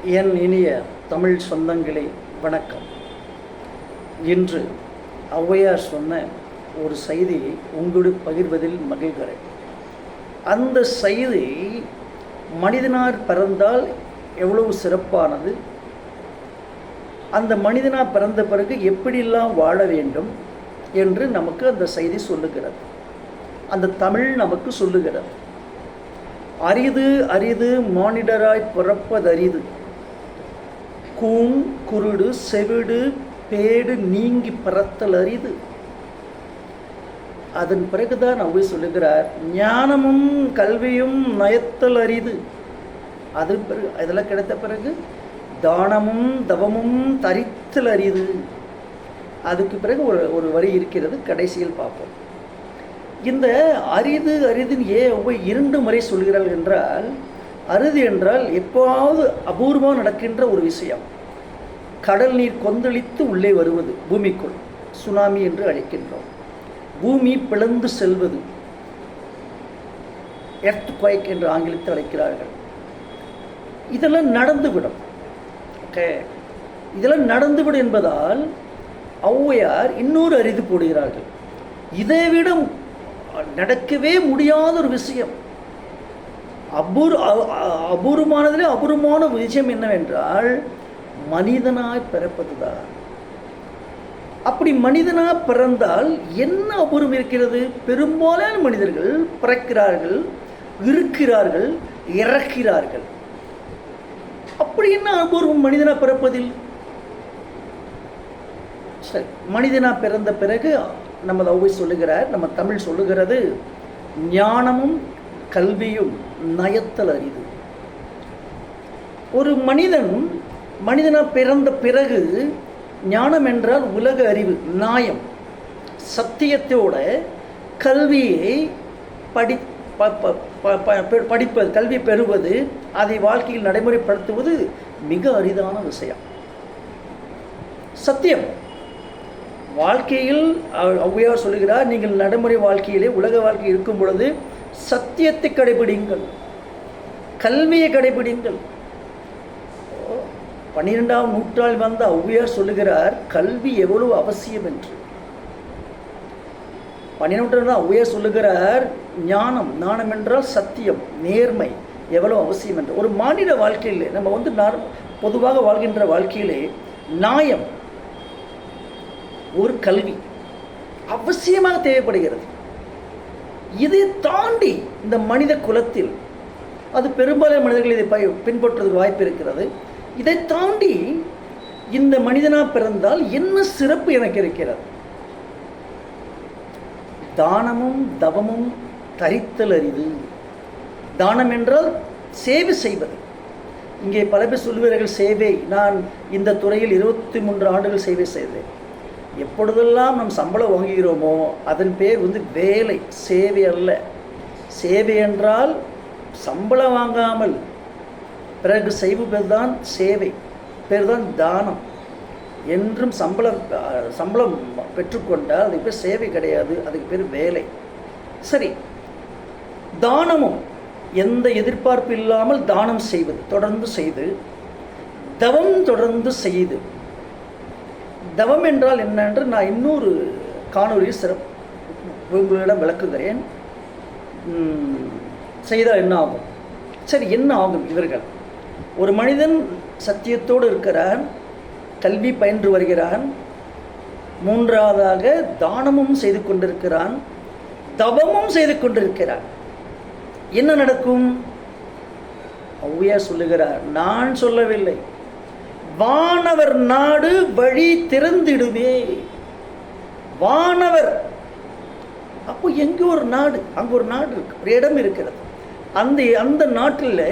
என் இனிய தமிழ் சொந்தங்களே வணக்கம். இன்று ஔவையார் சொன்ன ஒரு செய்தியை உங்களோடு பகிர்வதில் மகிழ்கிறேன். அந்த செய்தி மனிதனார் பிறந்தால் எவ்வளவு சிறப்பானது, அந்த மனிதனார் பிறந்த பிறகு எப்படியெல்லாம் வாழ வேண்டும் என்று நமக்கு அந்த செய்தி சொல்லுகிறது. அந்த தமிழ் நமக்கு சொல்லுகிறது. அரிது அரிது மானிடராய் பிறப்பதரிது, கூன் குருடு செவிடு பேடு நீங்கி பறத்தல் அரிது. அதன் பிறகுதான் அவை சொல்லுகிறார், ஞானமும் கல்வியும் நயத்தல் அரிது. அது பிறகு இதெல்லாம் கிடைத்த பிறகு தானமும் தவமும் தரித்தல் அரிது. அதுக்கு பிறகு ஒரு வரி இருக்கிறது, கடைசியில் பார்ப்போம். இந்த அரிது அரிதுன்னு ஒவ்வொரு 2 முறை சொல்கிறார்கள் என்றால், அரிது என்றால் எப்போது அபூர்வமாக நடக்கின்ற ஒரு விஷயம். கடல் நீர் கொந்தளித்து உள்ளே வருவது, பூமிக்குள் சுனாமி என்று அழைக்கின்றோம். பூமி பிளந்து செல்வது, எர்த்குவைக் என்று ஆங்கிலத்தில் அழைக்கிறார்கள். இதெல்லாம் நடந்துவிடும். ஓகே, இதெல்லாம் நடந்துவிடும் என்பதால் ஔவையார் இன்னொரு அரிது போடுகிறார்கள். இதைவிட நடக்கவே முடியாத ஒரு விஷயம், அபூர்வமானதிலே அபூர்வமான விஷயம் என்னவென்றால் மனிதனாய் பிறப்பதுதான். அப்படி மனிதனாய் பிறந்தால் என்ன அபூர்வம் இருக்கிறது? பெரும்பாலான மனிதர்கள் பிறக்கிறார்கள், இருக்கிறார்கள், இறக்கிறார்கள். அப்படி என்ன அபூர்வம் மனிதனாய் பிறப்பதில்? சரி, மனிதனாய் பிறந்த பிறகு நம்ம ஔவை சொல்லுகிறார், நம்ம தமிழ் சொல்லுகிறது, ஞானமும் கல்வியும் நயத்தல் அரிது. ஒரு மனிதனாக பிறந்த பிறகு ஞானம் என்றால் உலக அறிவு, நியாயம், சத்தியத்தோட கல்வியை படிப்பது, கல்வி பெறுவது, அதை வாழ்க்கையில் நடைமுறைப்படுத்துவது மிக அரிதான விஷயம். சத்தியம் வாழ்க்கையில் ஔவையார் சொல்லுகிறார், நீங்கள் நடைமுறை வாழ்க்கையிலே உலக வாழ்க்கை இருக்கும் பொழுது சத்தியத்தை கடைபிடிங்கள், கல்வியை கடைபிடிங்கள். 12ஆம் நூற்றாண்டில் வந்த ஔவையார் சொல்லுகிறார் கல்வி எவ்வளவு அவசியம் என்று. 12ஆம் நூற்றாண்டில் ஔவையார் சொல்லுகிறார் ஞானம் என்றால் சத்தியம், நேர்மை எவ்வளவு அவசியம் என்று. ஒரு மாநில வாழ்க்கையிலே நம்ம பொதுவாக வாழ்கின்ற வாழ்க்கையிலே நியாயம், ஒரு கல்வி அவசியமாக தேவைப்படுகிறது. இதை தாண்டி இந்த மனித குலத்தில், அது பெரும்பாலான மனிதர்கள் இதை பின்பற்றுவதற்கு வாய்ப்பு இருக்கிறது. இதை தாண்டி இந்த மனிதனாக பிறந்தால் என்ன சிறப்பு எனக்கு இருக்கிறது? தானமும் தவமும் தரித்தல் அரிது. தானம் என்றால் சேவை செய்வது. இங்கே பல பேர் சொல்லுவார்கள் சேவை. நான் இந்த துறையில் 23 ஆண்டுகள் சேவை செய்தேன். எப்பொழுதெல்லாம் நம் சம்பளம் வாங்குகிறோமோ அதன் பேர் வேலை, சேவை அல்ல. சேவை என்றால் சம்பளம் வாங்காமல் பிறகு செய்வது பேர் தான் சேவை, பேர் தான் தானம். என்றும் சம்பளம் பெற்றுக்கொண்டால் அதுக்கு பேர் சேவை கிடையாது, அதுக்கு பேர் வேலை. சரி, தானமும் எந்த எதிர்பார்ப்பு இல்லாமல் தானம் செய்வது, தொடர்ந்து செய்து, தவம் தொடர்ந்து செய்து. தவம் என்றால் என்னென்று நான் இன்னொரு காணொலியில் உங்களிடம் விளக்குகிறேன். செய்தால் என்ன ஆகும்? சரி, என்ன ஆகும்? இவர்கள் ஒரு மனிதன் சத்தியத்தோடு இருக்கிறான், கல்வி பயின்று வருகிறான், 3ஆவதாக தானமும் செய்து கொண்டிருக்கிறான், தவமும் செய்து கொண்டிருக்கிறான். என்ன நடக்கும்? ஔவையார் சொல்லுகிறார், நான் சொல்லவில்லை, வானவர் நாடு வழி திறந்திடுமே. வானவர், அப்போ எங்கே ஒரு நாடு, அங்கே ஒரு நாடு இருக்கு, ஒரு இடம் இருக்கிறது. அந்த நாட்டில்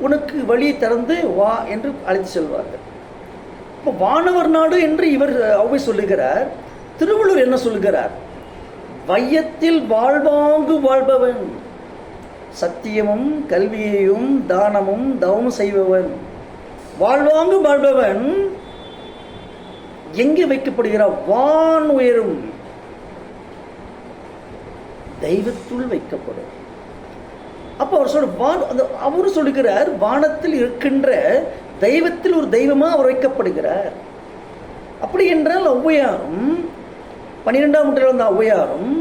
உனக்கு வழி திறந்து வா என்று அழைத்து செல்வார்கள். இப்போ வானவர் நாடு என்று இவர் ஔவை சொல்லுகிறார். திருவள்ளுவர் என்ன சொல்லுகிறார்? வையத்தில் வாழ்வாங்கு வாழ்பவன், சத்தியமும் கல்வியையும் தானமும் தவமும் செய்பவன், வாழ்வாங்கு வாழ்பவன் எங்கே வைக்கப்படுகிறார்? வான் உயரும் தெய்வத்துள் வைக்கப்படும். அப்போ அவர் அவரு சொல்லுகிறார், வானத்தில் இருக்கின்ற தெய்வத்தில் ஒரு தெய்வமாக அவர் வைக்கப்படுகிறார். அப்படி என்றால் ஔவையாரும் 12ஆம் நூற்றாண்டில் வந்த ஔவையாரும்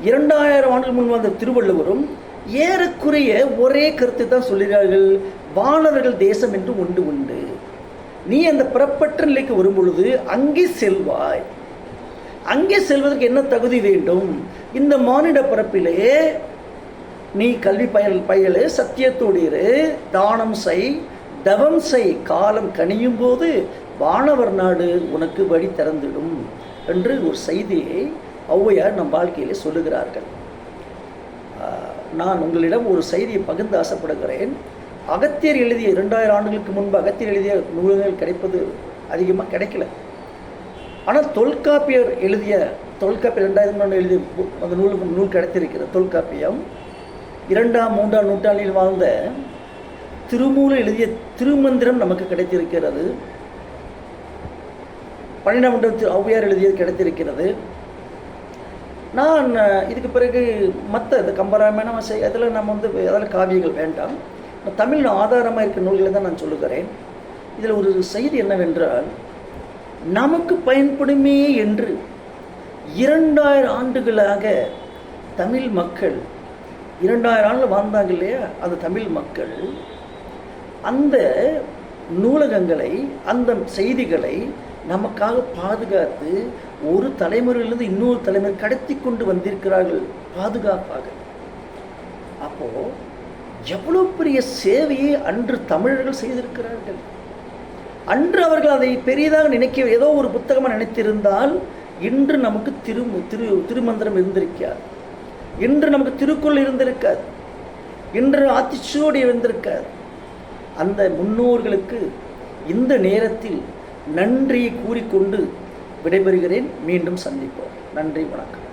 2000 ஆண்டுகள் முன் வந்த திருவள்ளுவரும் ஏறக்குறைய ஒரே கருத்தை தான் சொல்கிறார்கள். வானவர்கள் தேசம் என்று ஒன்று உண்டு. நீ அந்த பிறப்பற்ற நிலைக்கு வரும் பொழுது அங்கே செல்வாய். அங்கே செல்வதற்கு என்ன தகுதி வேண்டும்? இந்த மானிட பிறப்பிலே நீ கல்வி பயில, சத்தியத்தோடு இரு, தானம் செய், தவம் செய், காலம் கனியும் போது வானவர் நாடு உனக்கு வழி திறந்திடும் என்று ஒரு செய்தியை ஔவையார் நம் வாழ்க்கையிலே சொல்லுகிறார்கள். நான் உங்களிடம் ஒரு செய்தியை பகிர்ந்து ஆசைப்படுகிறேன். அகத்தியர் எழுதிய 2000 ஆண்டுகளுக்கு முன்பு அகத்தியர் எழுதிய நூல்கள் கிடைப்பது அதிகமாக கிடைக்கல. ஆனால் தொல்காப்பியர் 2000 ஆண்டு எழுதிய அந்த நூல் கிடைத்திருக்கிறது. தொல்காப்பியம் 2ஆம் 3ஆம் நூற்றாண்டில் வாழ்ந்த திருமூலர் எழுதிய திருமந்திரம் நமக்கு கிடைத்திருக்கிறது. 12ஆம் நூற்றாண்டு ஔவையார் எழுதியது கிடைத்திருக்கிறது. நான் இதுக்கு பிறகு மற்ற இந்த கம்பராமாயணம் அதில் நம்ம அதில் காவியங்கள் வேண்டாம், தமிழ் ஆதாரமாக இருக்கிற நூல்களை தான் நான் சொல்லுகிறேன். இதில் ஒரு செய்தி என்னவென்றால், நமக்கு பயன்படுமே என்று 2000 ஆண்டுகளாக தமிழ் மக்கள் 2000 ஆண்டுகள் வாழ்ந்தாங்க இல்லையா, அந்த தமிழ் மக்கள் அந்த நூலகங்களை, அந்த செய்திகளை நமக்காக பாதுகாத்து ஒரு தலைமுறையிலிருந்து இன்னொரு தலைமுறை கடத்தி கொண்டு வந்திருக்கிறார்கள் பாதுகாப்பாக. அப்போ எவ்வளோ பெரிய சேவையை அன்று தமிழர்கள் செய்திருக்கிறார்கள். அன்று அவர்கள் அதை பெரியதாக நினைக்க ஏதோ ஒரு புத்தகமாக நினைத்திருந்தால் இன்று நமக்கு திருமந்திரம் இருந்திருக்காது, இன்று நமக்கு திருக்குறள் இருந்திருக்காது, இன்று ஆத்திச்சூடி இருந்திருக்காது. அந்த முன்னோர்களுக்கு இந்த நேரத்தில் நன்றி கூறிக்கொண்டு விடைபெறுகிறேன். மீண்டும் சந்திப்போம். நன்றி, வணக்கம்.